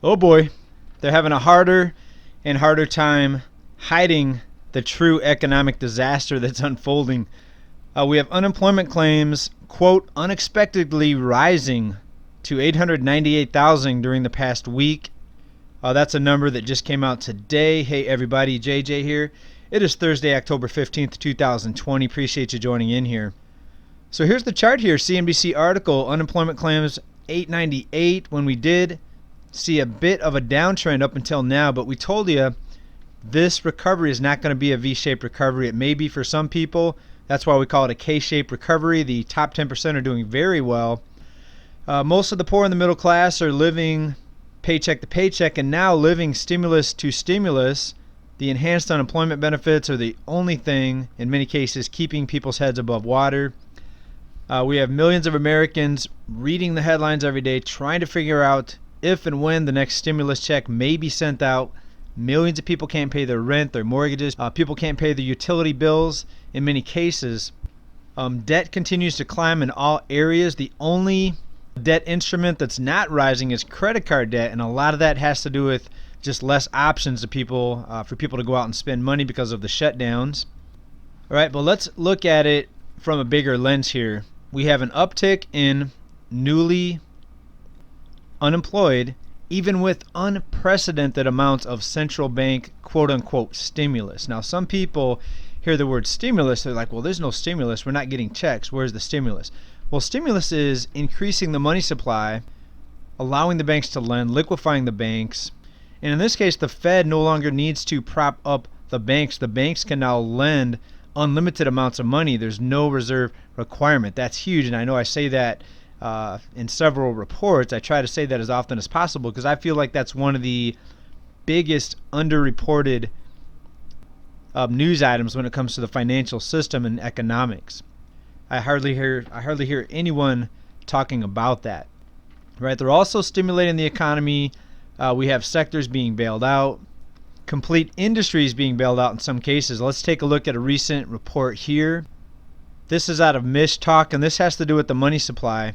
Oh boy, they're having a harder and harder time hiding the true economic disaster that's unfolding. We have unemployment claims, quote, unexpectedly rising to 898,000 during the past week. That's a number that just came out today. Hey everybody, JJ here. It is Thursday, October 15th, 2020. Appreciate you joining in here. So here's the chart here, CNBC article, unemployment claims 898 when we did see a bit of a downtrend up until now, but we told you this recovery is not going to be a V-shaped recovery. It may be for some people. That's why we call it a K-shaped recovery. The top 10% are doing very well. Most of the poor and the middle class are living paycheck to paycheck and now living stimulus to stimulus. The enhanced unemployment benefits are the only thing, in many cases, keeping people's heads above water. We have millions of Americans reading the headlines every day, trying to figure out if and when the next stimulus check may be sent out. Millions of people can't pay their rent, their mortgages. People can't pay their utility bills in many cases. Debt continues to climb in all areas. The only debt instrument that's not rising is credit card debt, and a lot of that has to do with just less options to people for people to go out and spend money because of the shutdowns. All right, but let's look at it from a bigger lens here. We have an uptick in newly unemployed, even with unprecedented amounts of central bank quote-unquote stimulus. Now, some people hear the word stimulus, they're like, well, there's no stimulus, we're not getting checks, where's the stimulus? Well, stimulus is increasing the money supply, allowing the banks to lend, liquefying the banks, and in this case, the Fed no longer needs to prop up the banks. The banks can now lend unlimited amounts of money. There's no reserve requirement. That's huge, and I know I say that in several reports. I try to say that as often as possible because I feel like that's one of the biggest underreported news items when it comes to the financial system and economics. I hardly hear anyone talking about that. Right? They're also stimulating the economy. We have sectors being bailed out, complete industries being bailed out in some cases. Let's take a look at a recent report here. This is out of Mish Talk, and this has to do with the money supply.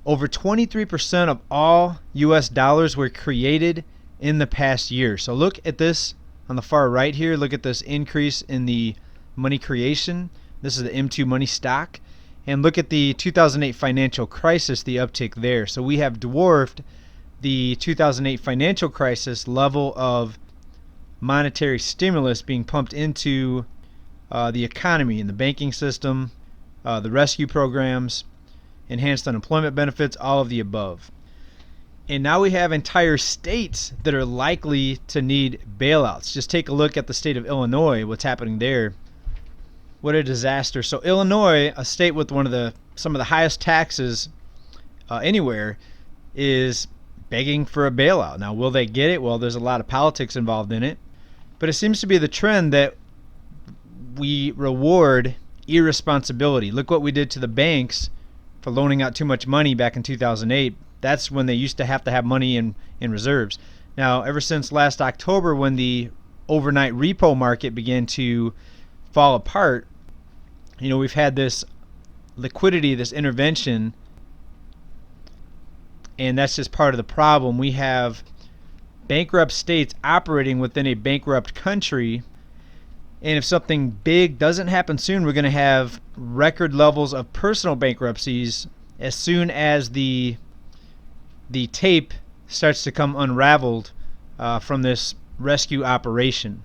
Over 23% of all U.S. dollars were created in the past year. So look at this on the far right here. Look at this increase in the money creation. This is the M2 money stock. And look at the 2008 financial crisis, the uptick there. So we have dwarfed the 2008 financial crisis level of monetary stimulus being pumped into the economy and the banking system, the rescue programs, enhanced unemployment benefits, all of the above. And now we have entire states that are likely to need bailouts. Just take a look at the state of Illinois, what's happening there. What a disaster. So Illinois, a state with some of the highest taxes anywhere, is begging for a bailout. Now, will they get it? Well, there's a lot of politics involved in it. But it seems to be the trend that we reward irresponsibility. Look what we did to the banks for loaning out too much money back in 2008. That's when they used to have money in reserves. Now, ever since last October when the overnight repo market began to fall apart, we've had this liquidity, this intervention, and that's just part of the problem. We have bankrupt states operating within a bankrupt country. And if something big doesn't happen soon, we're going to have record levels of personal bankruptcies as soon as the tape starts to come unraveled from this rescue operation.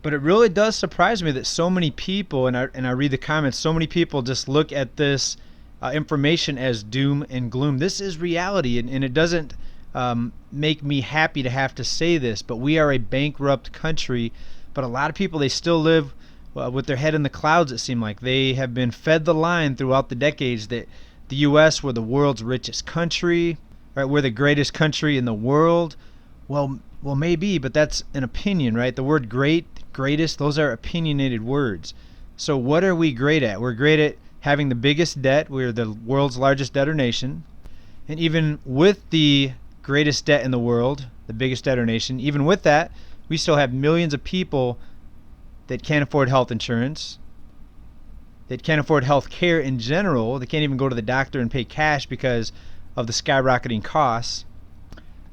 But it really does surprise me that so many people, and I read the comments, so many people just look at this information as doom and gloom. This is reality, and it doesn't make me happy to have to say this, but we are a bankrupt country. But a lot of people, they still live with their head in the clouds, it seems like. They have been fed the line throughout the decades that the U.S. were the world's richest country, right? We're the greatest country in the world. Well, maybe, but that's an opinion, right? The word great, greatest, those are opinionated words. So what are we great at? We're great at having the biggest debt. We're the world's largest debtor nation. And even with the greatest debt in the world, the biggest debtor nation, even with that, we still have millions of people that can't afford health insurance, that can't afford health care in general. They can't even go to the doctor and pay cash because of the skyrocketing costs.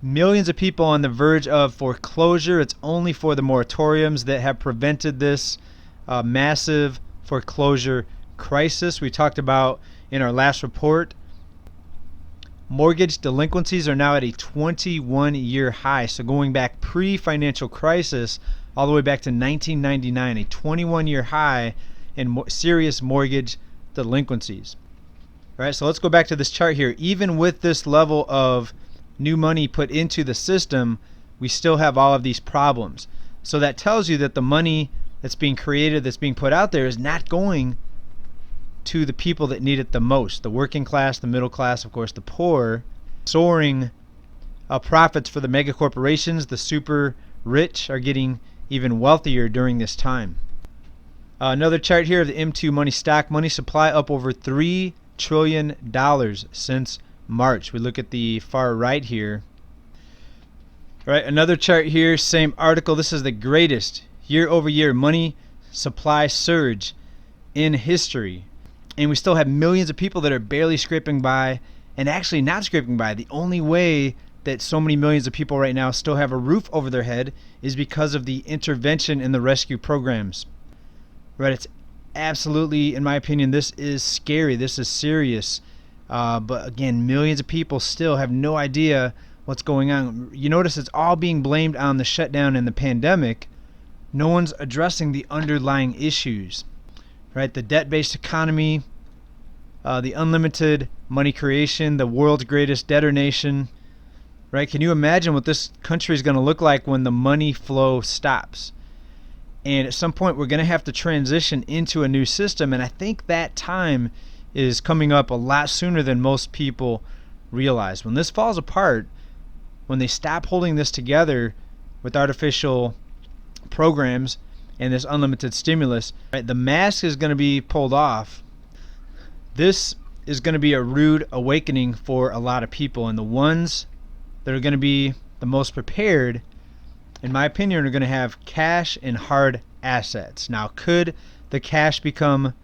Millions of people on the verge of foreclosure. It's only for the moratoriums that have prevented this massive foreclosure crisis we talked about in our last report. Mortgage delinquencies are now at a 21-year high. So going back pre-financial crisis all the way back to 1999, a 21-year high in serious mortgage delinquencies. All right, so let's go back to this chart here. Even with this level of new money put into the system, we still have all of these problems. So that tells you that the money that's being created, that's being put out there, is not going to the people that need it the most. The working class, the middle class, of course, the poor. Soaring profits for the mega corporations, the super rich are getting even wealthier during this time. Another chart here of the M2 money stock. Money supply up over $3 trillion since March. We look at the far right here. All right, another chart here, same article. This is the greatest year-over-year money supply surge in history. And we still have millions of people that are barely scraping by, and actually not scraping by. The only way that so many millions of people right now still have a roof over their head is because of the intervention in the rescue programs. Right? It's absolutely, in my opinion, this is scary. This is serious. But again, millions of people still have no idea what's going on. You notice it's all being blamed on the shutdown and the pandemic. No one's addressing the underlying issues. Right? The debt-based economy, the unlimited money creation, the world's greatest debtor nation. Right? Can you imagine what this country is going to look like when the money flow stops? And at some point, we're going to have to transition into a new system. And I think that time is coming up a lot sooner than most people realize. When this falls apart, when they stop holding this together with artificial programs and this unlimited stimulus, right, the mask is going to be pulled off. This is going to be a rude awakening for a lot of people. And the ones that are going to be the most prepared, in my opinion, are going to have cash and hard assets. Now, could the cash become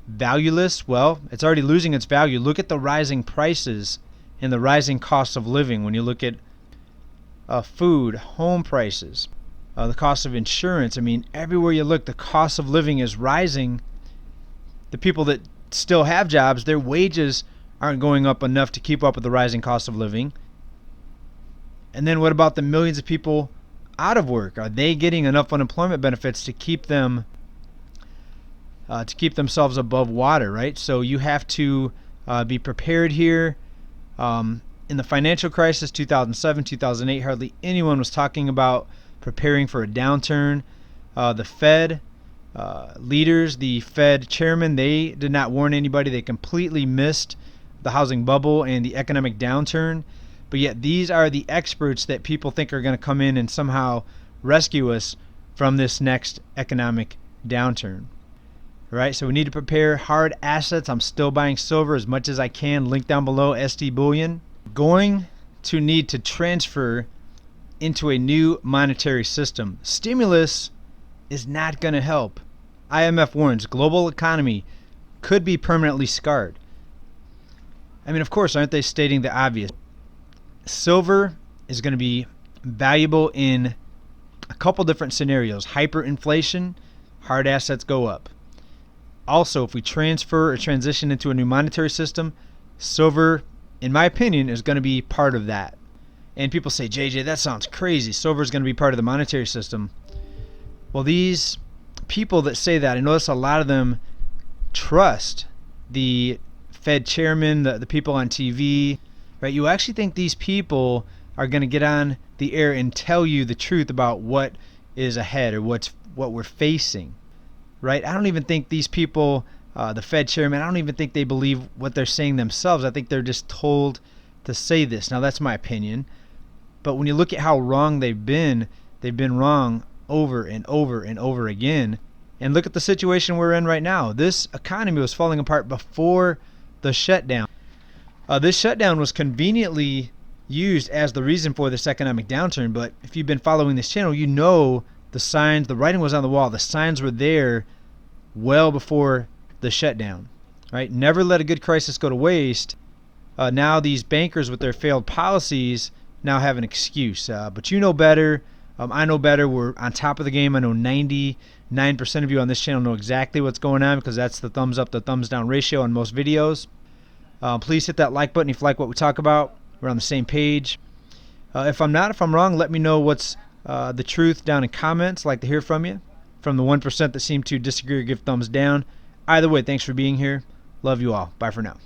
valueless? Well, it's already losing its value. Look at the rising prices and the rising costs of living. When you look at food, home prices, the cost of insurance, I mean, everywhere you look, the cost of living is rising. The people that still have jobs, their wages aren't going up enough to keep up with the rising cost of living. And then what about the millions of people out of work? Are they getting enough unemployment benefits to keep them to keep themselves above water, right? So you have to be prepared here. In the financial crisis, 2007, 2008, hardly anyone was talking about preparing for a downturn. The Fed leaders, the Fed chairman, they did not warn anybody. They completely missed the housing bubble and the economic downturn. But yet these are the experts that people think are going to come in and somehow rescue us from this next economic downturn. Right? So we need to prepare hard assets. I'm still buying silver as much as I can. Link down below, SD Bullion. Going to need to transfer into a new monetary system. Stimulus is not going to help. IMF warns global economy could be permanently scarred. I mean, of course, aren't they stating the obvious? Silver is going to be valuable in a couple different scenarios. Hyperinflation, hard assets go up. Also, if we transfer or transition into a new monetary system, silver, in my opinion, is going to be part of that. And people say, JJ, that sounds crazy. Silver is going to be part of the monetary system. Well, these people that say that, I notice a lot of them trust the Fed chairman, the people on TV. Right? You actually think these people are going to get on the air and tell you the truth about what is ahead or what we're facing. Right? I don't even think these people, the Fed chairman, I don't even think they believe what they're saying themselves. I think they're just told to say this. Now, that's my opinion. But when you look at how wrong they've been wrong over and over and over again. And look at the situation we're in right now. This economy was falling apart before the shutdown. This shutdown was conveniently used as the reason for this economic downturn, but if you've been following this channel, you know the signs, the writing was on the wall. The signs were there well before the shutdown, right? Never let a good crisis go to waste. Now these bankers with their failed policies now have an excuse. But you know better. I know better. We're on top of the game. I know 99% of you on this channel know exactly what's going on, because that's the thumbs up to thumbs down ratio on most videos. Please hit that like button if you like what we talk about. We're on the same page. If I'm wrong, let me know what's the truth down in comments. I'd like to hear from you, from the 1% that seem to disagree or give thumbs down. Either way, thanks for being here. Love you all. Bye for now.